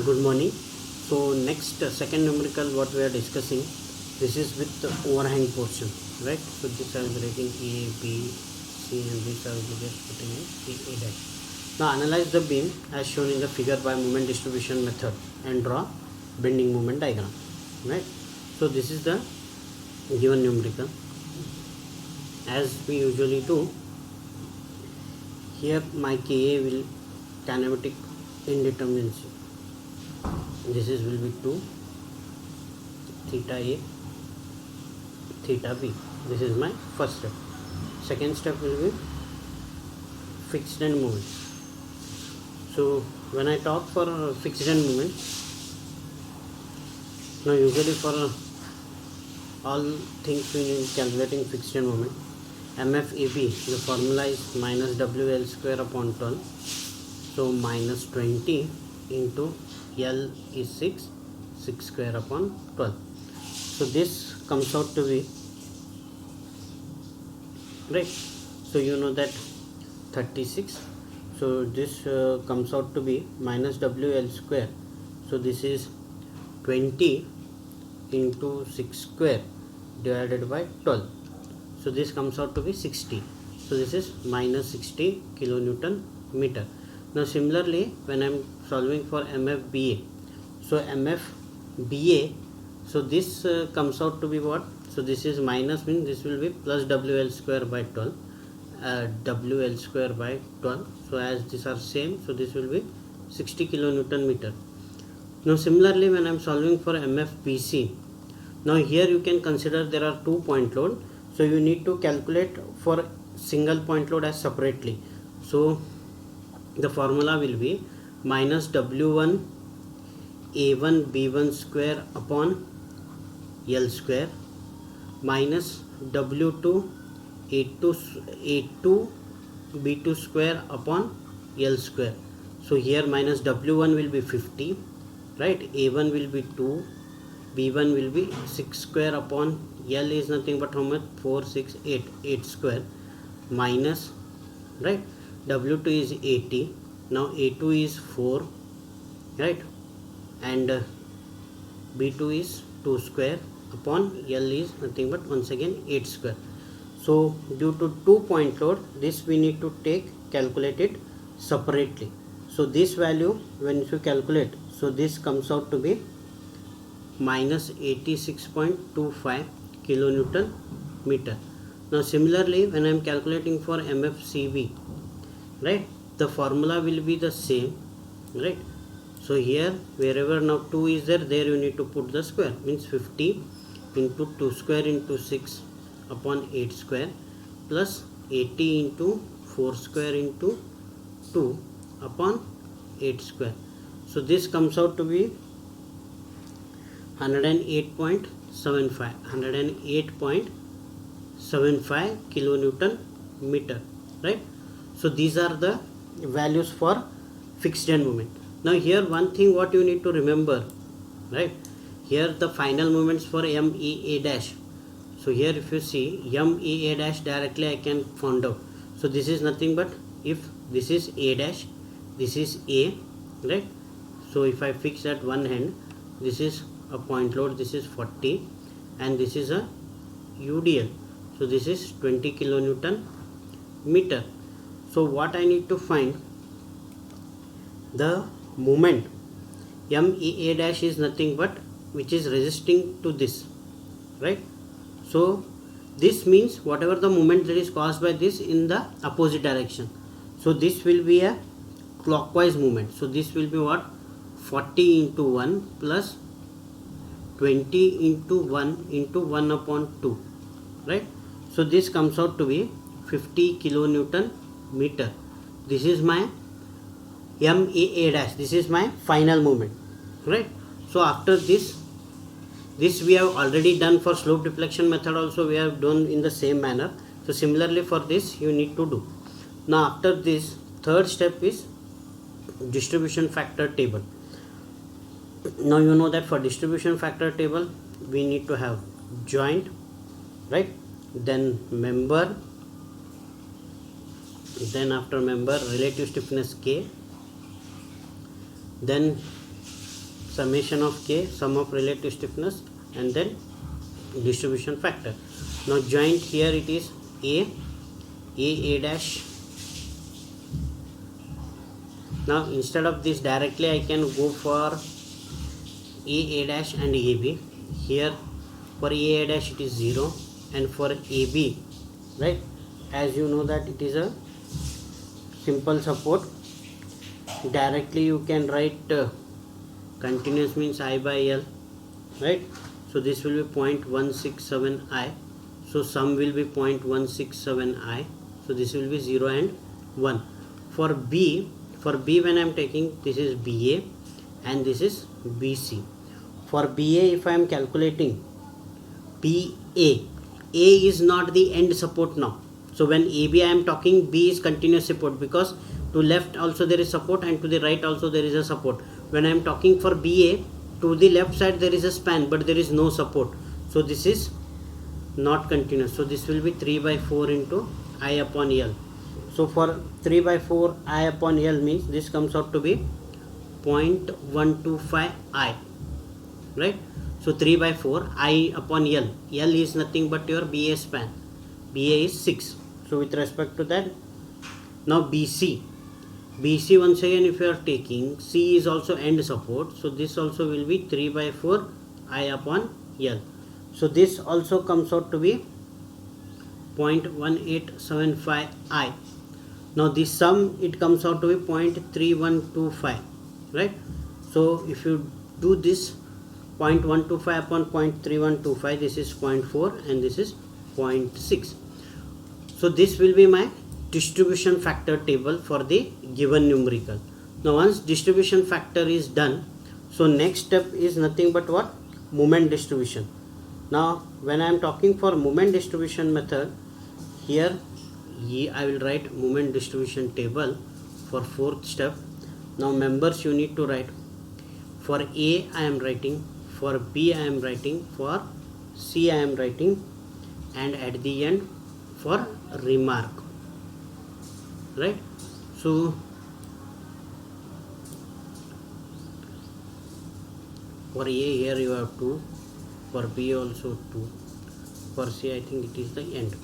Good morning. So next second numerical what we are discussing, this is with the overhang portion, right? So this I will be writing A, B, C, and this I will be just putting in A dash. Now analyze the beam as shown in the figure by moment distribution method and draw bending moment diagram, right? So this is the given numerical. As we usually do, here my Ka will kinematic indeterminacy. This is will be 2 theta A theta B. This is my first step. Second step will be fixed end moment. So when I talk for fixed end moment, now usually for all things we need calculating fixed end moment, MFAB, the formula is minus WL square upon 12. So minus 20 into L is 6 square upon 12. So this comes out to be, right? So you know that 36. So this comes out to be minus WL square. So this is 20 into 6 square divided by 12. So this comes out to be 60. So this is minus 60 kilonewton meter. Now similarly, when I am solving for MFBA, so MFBA, so this comes out to be what? So this is minus, means this will be plus WL square by 12, WL square by 12. So as these are same, so this will be 60 kilonewton meter. Now similarly, when I am solving for MFBC, now here you can consider there are 2 point load. So you need to calculate for single point load as separately. So the formula will be minus W1 A1 B1 square upon L square minus W2 A2 B2 square upon L square. So here minus W1 will be 50, right? A1 will be 2, B1 will be 6 square upon L is nothing but how much? 4, 6, 8 square minus, right? W2 is 80. Now A2 is 4, right? And B2 is 2 square upon L is nothing but once again 8 square. So due to 2 point load, this we need to calculate it separately. So this value when you calculate, so this comes out to be minus 86.25 kilonewton meter. Now similarly, when I am calculating for MFCB, right, the formula will be the same, right? So here wherever now 2 is there you need to put the square, means 50 into 2 square into 6 upon 8 square plus 80 into 4 square into 2 upon 8 square. So this comes out to be 108.75 kilonewton meter, right? So these are the values for fixed end moment. Now here one thing what you need to remember, right? Here the final moments for MEA dash. So here if you see MEA dash, directly I can find out. So this is nothing but, if this is A dash, this is A, right? So if I fix at one hand, this is a point load, this is 40, and this is a UDL. So this is 20 kilonewton meter. So what I need to find, the moment MEA dash is nothing but which is resisting to this, right? So this means whatever the moment that is caused by this in the opposite direction. So this will be a clockwise movement. So this will be what? 40 into 1 plus 20 into 1 into 1 upon 2, right? So this comes out to be 50 kilonewton meter. This is my MEA dash, this is my final movement, right? So after this we have already done for slope deflection method also, we have done in the same manner. So similarly for this you need to do. Now after this, third step is distribution factor table. Now you know that for distribution factor table we need to have joint, right? Then member, then after member relative stiffness K, then summation of k, sum of relative stiffness, and then distribution factor. Now joint here it is a dash. Now instead of this directly I can go for a dash and ab. Here for a dash it is 0, and for ab, right, as you know that it is a simple support, directly you can write continuous means I by L, right? So this will be 0.167 I, so sum will be 0.167 I, so this will be 0 and 1. For B when I am taking, this is BA and this is BC. For BA if I am calculating BA, A is not the end support now. So when AB I am talking, B is continuous support, because to left also there is support and to the right also there is a support. When I am talking for BA, to the left side there is a span but there is no support, so this is not continuous. So this will be 3 by 4 into I upon L. So for 3 by 4 I upon L means this comes out to be 0.125 I, right? So 3 by 4 I upon L. L is nothing but your BA span. BA is 6. So with respect to that, now BC once again if you are taking, C is also end support, so this also will be 3 by 4 I upon L. So this also comes out to be 0.1875 I. Now this sum it comes out to be 0.3125, right? So if you do this 0.125 upon 0.3125, this is 0.4 and this is 0.6. So this will be my distribution factor table for the given numerical. Now once distribution factor is done, so next step is nothing but what? Moment distribution. Now when I am talking for moment distribution method, here I will write moment distribution table for fourth step. Now members you need to write. For A I am writing, for B I am writing, for C I am writing, and at the end for remark, right? So for A here you have 2, for B also 2, for C I think it is the end.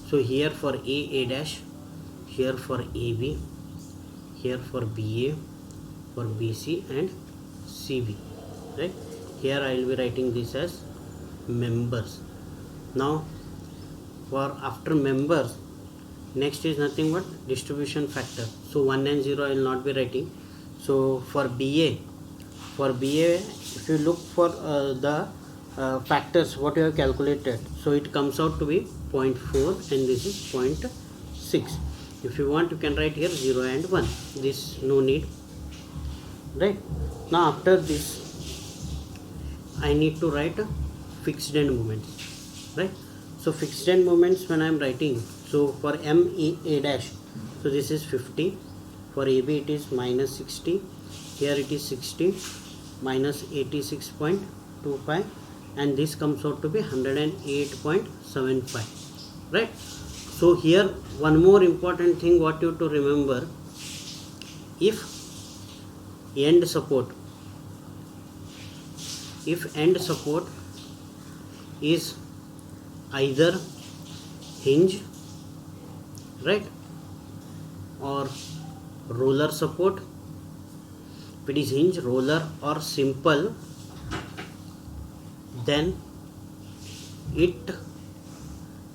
So here for A dash, here for AB, here for BA, for BC and CB, right? Here I will be writing this as members. Now for after members, next is nothing but distribution factor. So 1 and 0 I will not be writing. So for BA if you look for the factors what you have calculated, so it comes out to be 0.4 and this is 0.6. If you want you can write here 0 and 1, this no need, right? Now after this I need to write fixed end moments, right? So fixed end moments when I am writing, so for A dash, so this is 50, for AB it is minus 60, here it is 60 minus 86.25, and this comes out to be 108.75, right? So here one more important thing what you to remember, if end support is either hinge, right, or roller support, if it is hinge, roller or simple, then it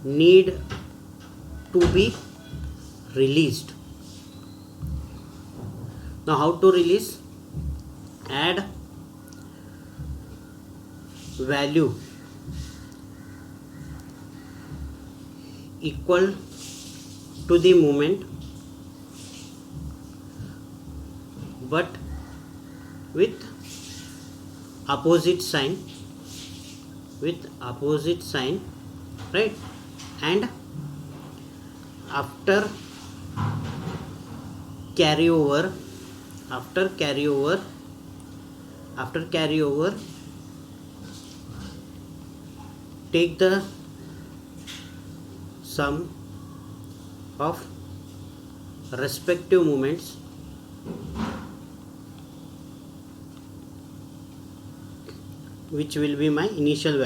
need to be released. Now how to release? Add value equal to the moment but with opposite sign, right? And after carryover take the sum of respective moments which will be my initial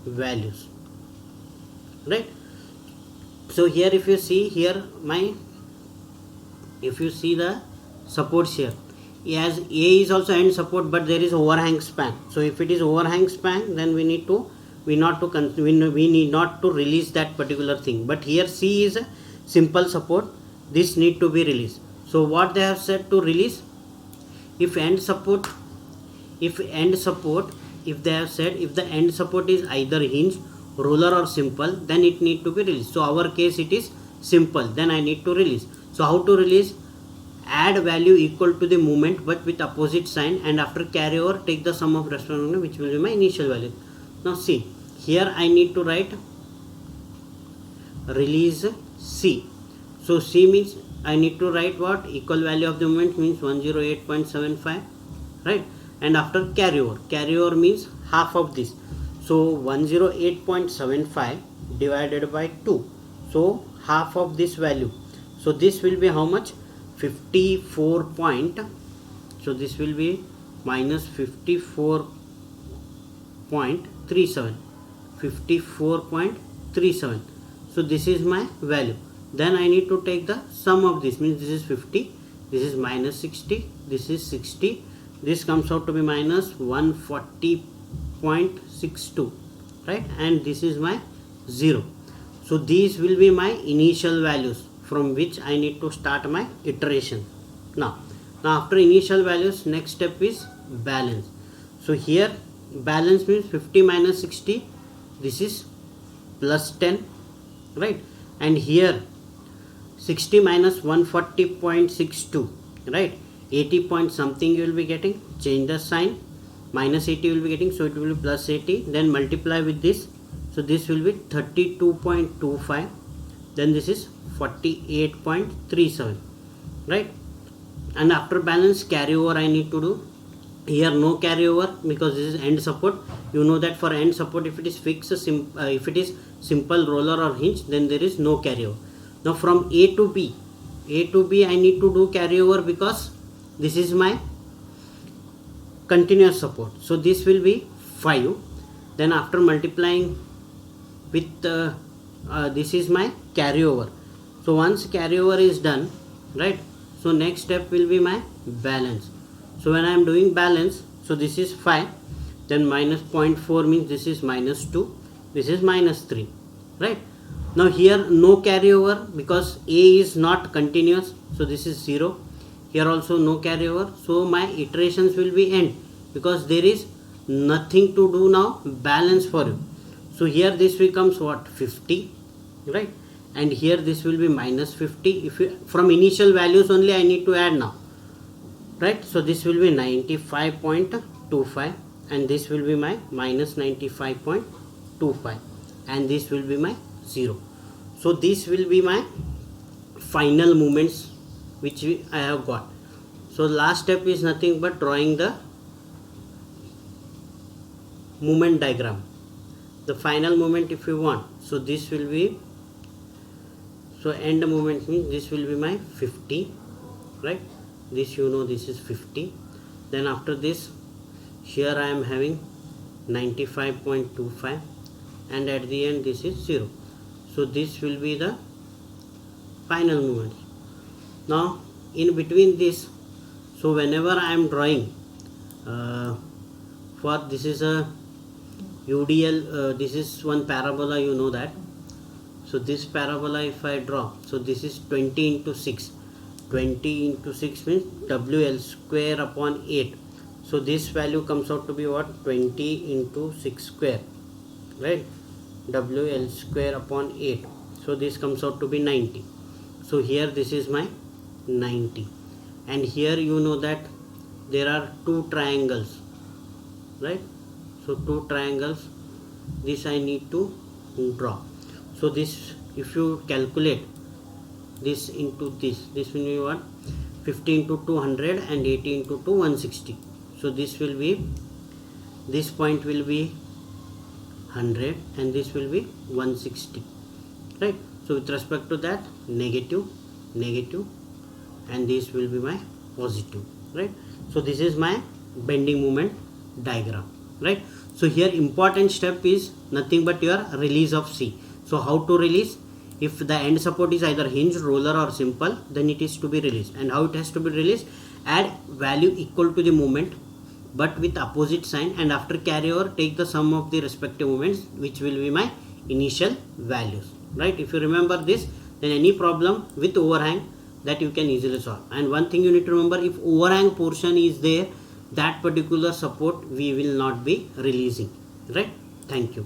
values, right? So here if you see here if you see the supports here, as A is also end support, but there is overhang span. So if it is overhang span, then we need not to release that particular thing. But here C is a simple support, this need to be released. So what they have said to release, if the end support is either hinge, roller or simple, then it need to be released. So our case it is simple, then I need to release. So how to release? Add value equal to the movement but with opposite sign, and after carryover take the sum of reciprocal, which will be my initial value. Now see, here I need to write release C. So C means I need to write what? Equal value of the moment means 108.75, right? And after carryover means half of this. So 108.75 divided by 2. So half of this value. So this will be how much? 54 point. So this will be minus 54.37. 54.37. So this is my value. Then I need to take the sum of this, means this is 50, this is minus 60, this is 60, this comes out to be minus 140.62, right? And this is my 0. So these will be my initial values from which I need to start my iteration. Now after initial values, next step is balance. So here balance means 50 minus 60, this is plus 10, right? And here 60 minus 140.62, right? 80 point something you will be getting, change the sign, minus 80 will be getting, so it will be plus 80, then multiply with this, so this will be 32.25, then this is 48.37, right? And after balance, carryover I need to do. Here no carryover because this is end support. You know that for end support, if it is fixed, if it is simple roller or hinge, then there is no carryover. Now from A to B I need to do carryover because this is my continuous support. So this will be 5. Then after multiplying with this is my carryover. So once carryover is done, right? So next step will be my balance. So when I am doing balance, so this is 5, then minus 0.4 means this is minus 2, this is minus 3, right? Now here no carryover because A is not continuous, so this is 0. Here also no carryover, so my iterations will be end because there is nothing to do now, balance for you. So here this becomes what? 50, right? And here this will be minus 50. If you, from initial values only I need to add now, right? So this will be 95.25 and this will be my minus 95.25 and this will be my 0. So this will be my final movements which I have got. So last step is nothing but drawing the movement diagram, the final movement if you want. So this will be, so end movement means this will be my 50, right? This you know, this is 50. Then after this, here I am having 95.25 and at the end this is 0. So this will be the final movement. Now in between this, so whenever I am drawing for this is a UDL, this is one parabola, you know that. So this parabola if I draw, so this is 20 into 6. 20 into 6 means WL square upon 8. So this value comes out to be what? 20 into 6 square, right? WL square upon 8. So this comes out to be 90. So here this is my 90. And here you know that there are two triangles, right? So two triangles, this I need to draw. So this, if you calculate this into this will be what? 50 into 200 and 80 into 2 160. So this will be, this point will be 100 and this will be 160, right? So with respect to that, negative negative, and this will be my positive, right? So this is my bending moment diagram, right? So here important step is nothing but your release of C. So how to release? If the end support is either hinged, roller or simple, then it is to be released. And how it has to be released? Add value equal to the moment but with opposite sign, and after carryover take the sum of the respective moments, which will be my initial values, right? If you remember this, then any problem with overhang, that you can easily solve. And one thing you need to remember, if overhang portion is there, that particular support we will not be releasing, right? Thank you.